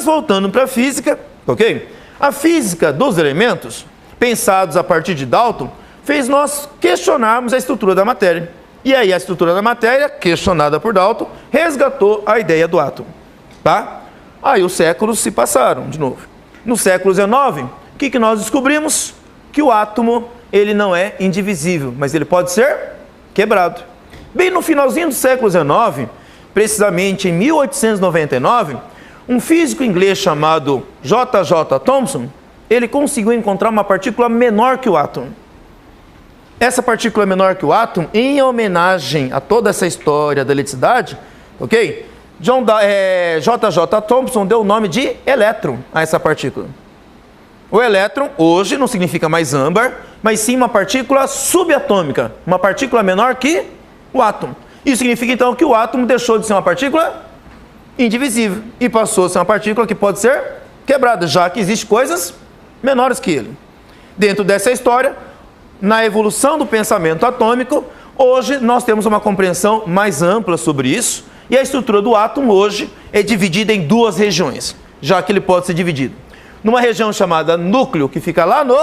Mas voltando para a física, ok? A física dos elementos, pensados a partir de Dalton, fez nós questionarmos a estrutura da matéria. E aí a estrutura da matéria, questionada por Dalton, resgatou a ideia do átomo, tá? Aí os séculos se passaram de novo. No século XIX, o que nós descobrimos? Que o átomo, ele não é indivisível, mas ele pode ser quebrado. Bem no finalzinho do século XIX, precisamente em 1899, um físico inglês chamado J.J. Thomson, ele conseguiu encontrar uma partícula menor que o átomo. Essa partícula menor que o átomo, em homenagem a toda essa história da eletricidade, ok? J.J. Thomson deu o nome de elétron a essa partícula. O elétron, hoje, não significa mais âmbar, mas sim uma partícula subatômica, uma partícula menor que o átomo. Isso significa, então, que o átomo deixou de ser uma partícula indivisível e passou a ser uma partícula que pode ser quebrada, já que existem coisas menores que ele. Dentro dessa história, na evolução do pensamento atômico, hoje nós temos uma compreensão mais ampla sobre isso, e a estrutura do átomo hoje é dividida em duas regiões, já que ele pode ser dividido numa região chamada núcleo, que fica lá no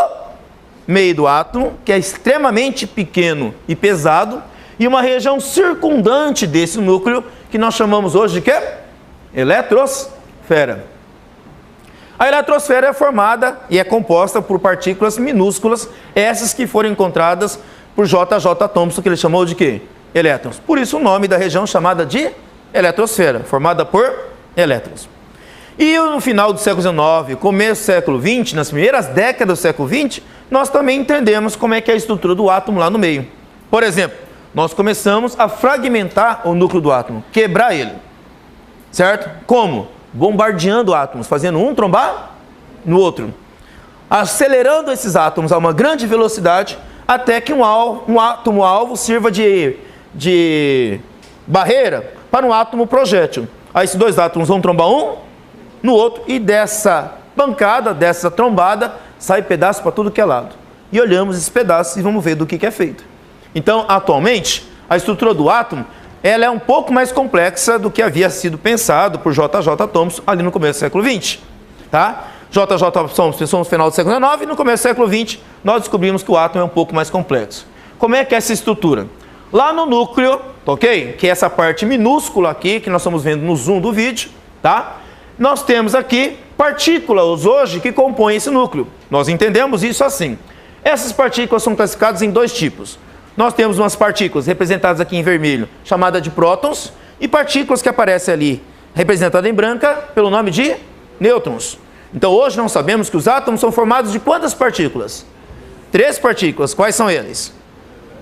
meio do átomo, que é extremamente pequeno e pesado, e uma região circundante desse núcleo, que nós chamamos hoje de quê? Eletrosfera. A eletrosfera é formada e é composta por partículas minúsculas, essas que foram encontradas por J.J. Thomson, que ele chamou de quê? Elétrons. Por isso o nome da região chamada de eletrosfera, formada por elétrons. E no final do século XIX, começo do século XX, nas primeiras décadas do século XX, nós também entendemos como é que é a estrutura do átomo lá no meio. Por exemplo, nós começamos a fragmentar o núcleo do átomo, quebrar ele. Certo? Como? Bombardeando átomos, fazendo um trombar no outro. Acelerando esses átomos a uma grande velocidade, até que um átomo-alvo sirva de barreira para um átomo projétil. Aí esses dois átomos vão trombar um no outro, e dessa pancada, dessa trombada, sai pedaço para tudo que é lado. E olhamos esses pedaços e vamos ver do que é feito. Então, atualmente, a estrutura do átomo, ela é um pouco mais complexa do que havia sido pensado por J.J. Thomson ali no começo do século XX. Tá? J.J. Thomson pensou no final do século XIX, e no começo do século XX nós descobrimos que o átomo é um pouco mais complexo. Como é que é essa estrutura? Lá no núcleo, ok? Que é essa parte minúscula aqui, que nós estamos vendo no zoom do vídeo, tá? Nós temos aqui partículas hoje que compõem esse núcleo. Nós entendemos isso assim. Essas partículas são classificadas em dois tipos. Nós temos umas partículas representadas aqui em vermelho, chamadas de prótons, e partículas que aparecem ali, representadas em branca, pelo nome de nêutrons. Então hoje nós sabemos que os átomos são formados de quantas partículas? 3 partículas. Quais são eles?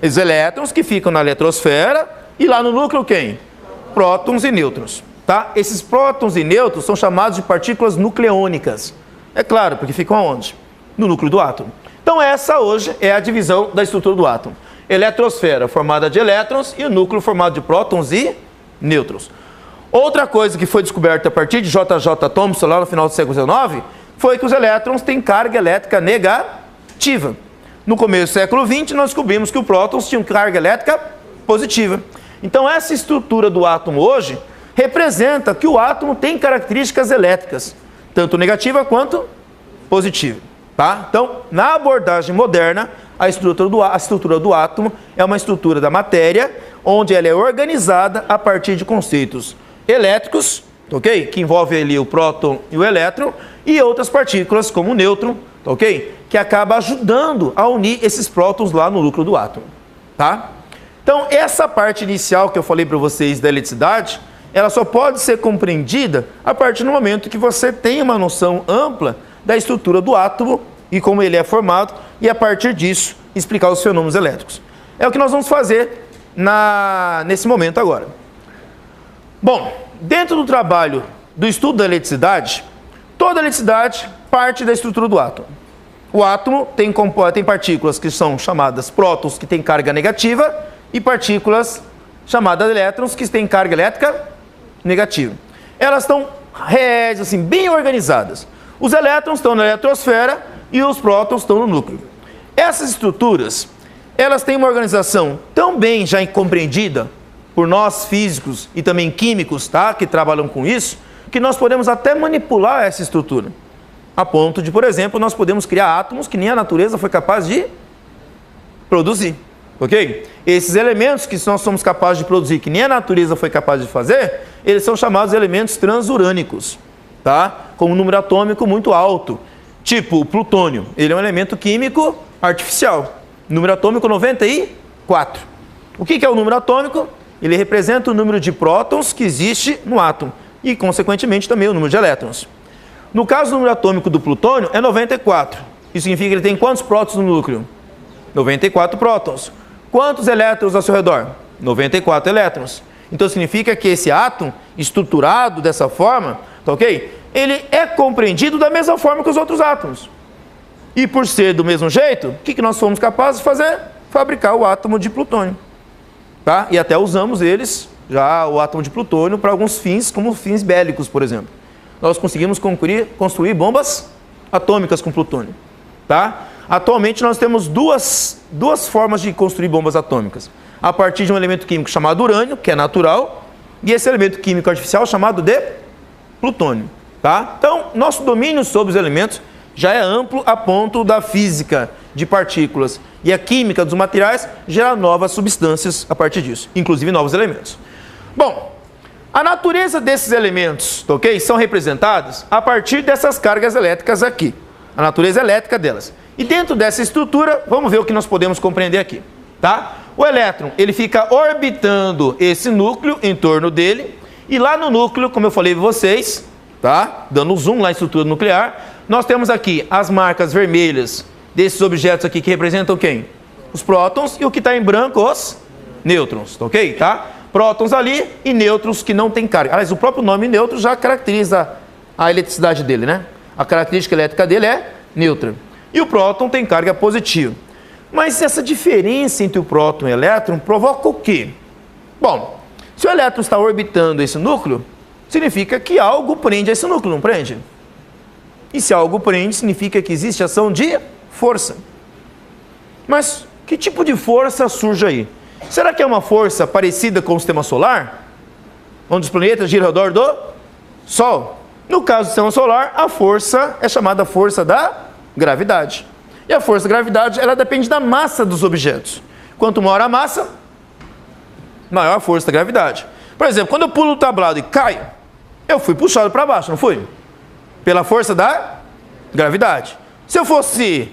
Os elétrons, que ficam na eletrosfera, e lá no núcleo quem? Prótons e nêutrons. Tá? Esses prótons e nêutrons são chamados de partículas nucleônicas. É claro, porque ficam aonde? No núcleo do átomo. Então essa hoje é a divisão da estrutura do átomo. Eletrosfera formada de elétrons e o núcleo formado de prótons e nêutrons. Outra coisa que foi descoberta a partir de J.J. Thomson lá no final do século XIX foi que os elétrons têm carga elétrica negativa. No começo do século XX nós descobrimos que os prótons tinham carga elétrica positiva. Então essa estrutura do átomo hoje representa que o átomo tem características elétricas, tanto negativa quanto positiva. Tá? Então, na abordagem moderna, a estrutura do átomo é uma estrutura da matéria, onde ela é organizada a partir de conceitos elétricos, ok? Que envolve ali o próton e o elétron, e outras partículas, como o nêutron, ok? Que acaba ajudando a unir esses prótons lá no núcleo do átomo. Tá? Então, essa parte inicial que eu falei para vocês da eletricidade, ela só pode ser compreendida a partir do momento que você tem uma noção ampla da estrutura do átomo e como ele é formado, e a partir disso explicar os fenômenos elétricos. É o que nós vamos fazer nesse momento agora. Bom, dentro do trabalho do estudo da eletricidade, toda eletricidade parte da estrutura do átomo. O átomo tem partículas que são chamadas prótons, que têm carga negativa, e partículas chamadas elétrons, que têm carga elétrica negativa. Elas estão assim, bem organizadas. Os elétrons estão na eletrosfera e os prótons estão no núcleo. Essas estruturas, elas têm uma organização tão bem já compreendida por nós físicos e também químicos, tá, que trabalham com isso, que nós podemos até manipular essa estrutura. A ponto de, por exemplo, nós podemos criar átomos que nem a natureza foi capaz de produzir. Ok? Esses elementos que nós somos capazes de produzir, que nem a natureza foi capaz de fazer, eles são chamados elementos transurânicos, tá? Com um número atômico muito alto. Tipo o plutônio, ele é um elemento químico artificial. Número atômico 94. O que é o número atômico? Ele representa o número de prótons que existe no átomo e, consequentemente, também o número de elétrons. No caso do número atômico do plutônio, é 94. Isso significa que ele tem quantos prótons no núcleo? 94 prótons. Quantos elétrons ao seu redor? 94 elétrons. Então significa que esse átomo, estruturado dessa forma, tá ok? Ele é compreendido da mesma forma que os outros átomos. E por ser do mesmo jeito, o que nós fomos capazes de fazer? Fabricar o átomo de plutônio. Tá? E até usamos eles, já o átomo de plutônio, para alguns fins, como fins bélicos, por exemplo. Nós conseguimos construir bombas atômicas com plutônio. Tá? Atualmente nós temos duas formas de construir bombas atômicas. A partir de um elemento químico chamado urânio, que é natural, e esse elemento químico artificial chamado de plutônio. Tá? Então, nosso domínio sobre os elementos já é amplo a ponto da física de partículas e a química dos materiais gerar novas substâncias a partir disso, inclusive novos elementos. Bom, a natureza desses elementos, ok, são representados a partir dessas cargas elétricas aqui. A natureza elétrica delas. E dentro dessa estrutura, vamos ver o que nós podemos compreender aqui, tá? O elétron, ele fica orbitando esse núcleo em torno dele, e lá no núcleo, como eu falei para vocês, tá? Dando zoom lá na estrutura nuclear, nós temos aqui as marcas vermelhas desses objetos aqui que representam quem? Os prótons, e o que está em branco, os nêutrons, ok? Tá? Prótons ali e nêutrons que não têm carga. Aliás, o próprio nome nêutron já caracteriza a eletricidade dele, né? A característica elétrica dele é nêutra. E o próton tem carga positiva. Mas essa diferença entre o próton e o elétron provoca o quê? Bom, se o elétron está orbitando esse núcleo, significa que algo prende esse núcleo, não prende? E se algo prende, significa que existe ação de força. Mas que tipo de força surge aí? Será que é uma força parecida com o sistema solar? Onde os planetas giram ao redor do Sol? No caso do sistema solar, a força é chamada força da gravidade. E a força da gravidade, ela depende da massa dos objetos. Quanto maior a massa, maior a força da gravidade. Por exemplo, quando eu pulo o tablado e caio, eu fui puxado para baixo, não fui? Pela força da gravidade. Se eu fosse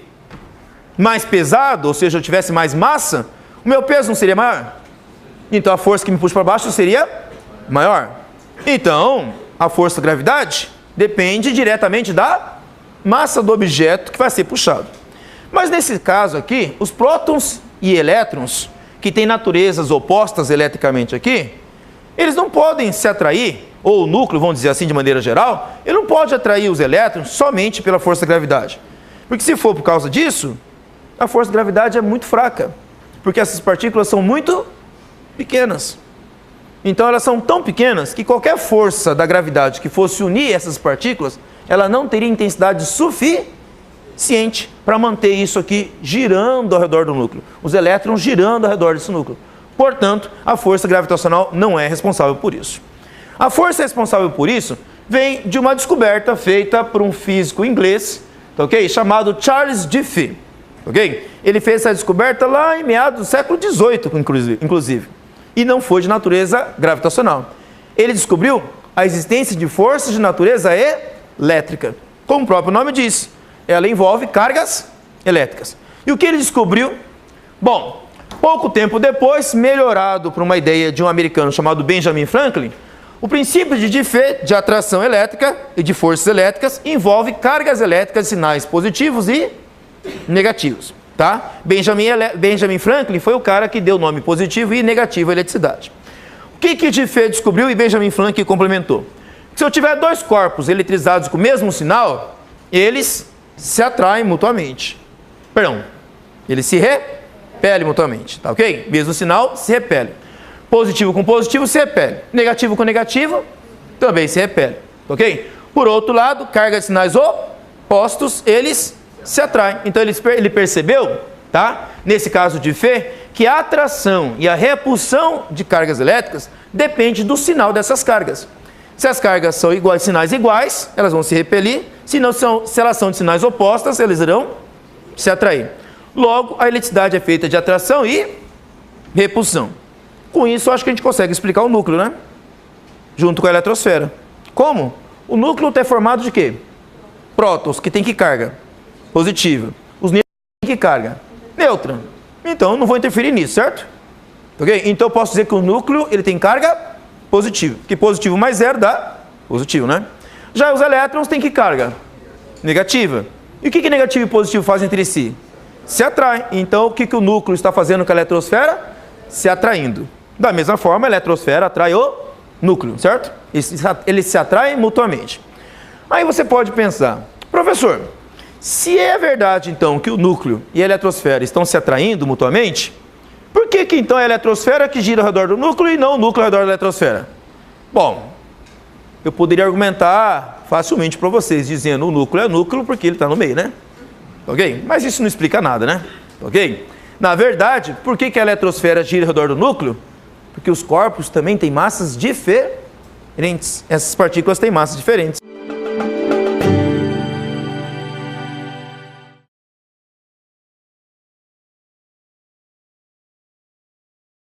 mais pesado, ou seja, eu tivesse mais massa, o meu peso não seria maior? Então a força que me puxa para baixo seria maior. Então, a força da gravidade depende diretamente da massa do objeto que vai ser puxado. Mas nesse caso aqui, os prótons e elétrons, que têm naturezas opostas eletricamente aqui, eles não podem se atrair, ou o núcleo, vamos dizer assim de maneira geral, ele não pode atrair os elétrons somente pela força da gravidade. Porque se for por causa disso, a força da gravidade é muito fraca, porque essas partículas são muito pequenas. Então elas são tão pequenas que qualquer força da gravidade que fosse unir essas partículas, ela não teria intensidade suficiente para manter isso aqui girando ao redor do núcleo. Os elétrons girando ao redor desse núcleo. Portanto, a força gravitacional não é responsável por isso. A força responsável por isso vem de uma descoberta feita por um físico inglês, ok? Chamado Charles Diffie. Okay? Ele fez essa descoberta lá em meados do século XVIII, inclusive. E não foi de natureza gravitacional. Ele descobriu a existência de forças de natureza elétrica. Como o próprio nome diz, ela envolve cargas elétricas. E o que ele descobriu? Bom, pouco tempo depois, melhorado por uma ideia de um americano chamado Benjamin Franklin, o princípio de Diffie, de atração elétrica e de forças elétricas, envolve cargas elétricas de sinais positivos e negativos. Tá? Benjamin Franklin foi o cara que deu o nome positivo e negativo à eletricidade. O que Diffie descobriu e Benjamin Franklin complementou? Que se eu tiver dois corpos eletrizados com o mesmo sinal, eles se atraem mutuamente. Perdão, eles se repelem mutuamente, tá ok? Mesmo sinal, se repele. Positivo com positivo se repele. Negativo com negativo também se repele, tá ok? Por outro lado, carga de sinais opostos, eles se atraem. Então ele percebeu, tá? Nesse caso de Diffie, que a atração e a repulsão de cargas elétricas depende do sinal dessas cargas. Se as cargas são iguais, sinais iguais, elas vão se repelir. Se elas são de sinais opostos, eles irão se atrair. Logo, a eletricidade é feita de atração e repulsão. Com isso, acho que a gente consegue explicar o núcleo, né? Junto com a eletrosfera. Como? O núcleo é formado de quê? Prótons, que tem que carga? Positiva. Os nêutrons têm que carga? Neutra. Então, eu não vou interferir nisso, certo? Ok? Então, eu posso dizer que o núcleo ele tem carga positiva. Que positivo mais zero dá positivo, né? Já os elétrons têm que carga? Negativa. E o que negativo e positivo fazem entre si? Se atraem. Então, o que o núcleo está fazendo com a eletrosfera? Se atraindo. Da mesma forma, a eletrosfera atrai o núcleo, certo? Eles se atraem mutuamente. Aí você pode pensar, professor, se é verdade então que o núcleo e a eletrosfera estão se atraindo mutuamente, por que então é a eletrosfera que gira ao redor do núcleo e não o núcleo ao redor da eletrosfera? Bom, eu poderia argumentar facilmente para vocês, dizendo o núcleo é núcleo porque ele está no meio, né? Ok? Mas isso não explica nada, né? Ok? Na verdade, por que a eletrosfera gira ao redor do núcleo? Porque os corpos também têm massas diferentes. Essas partículas têm massas diferentes.